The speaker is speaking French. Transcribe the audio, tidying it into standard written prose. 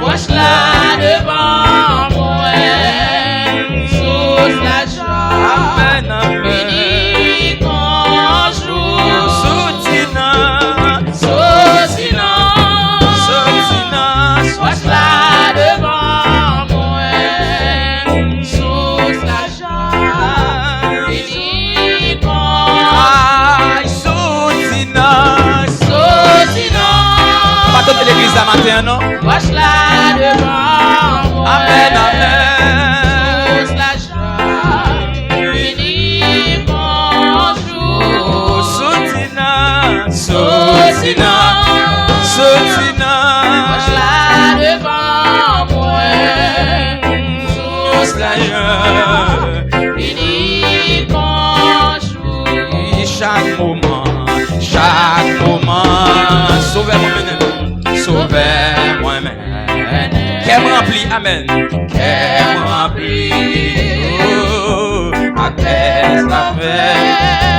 Wash là devant moi, sous la joie, béni qu'on joue, Soutina, wash là devant moi, sous la joie, béni qu'on Soutina. Pas toute l'église à matin, non? wash là devant moi. Amen, amen. Sous la joie, béni mon jour. Soutina, Wash là devant moi. Sous la joie, béni mon jour. chaque moment, sauvez-moi même. Qu'elle remplit, amen. Qu'elle remplit, à qu'est-ce la fait?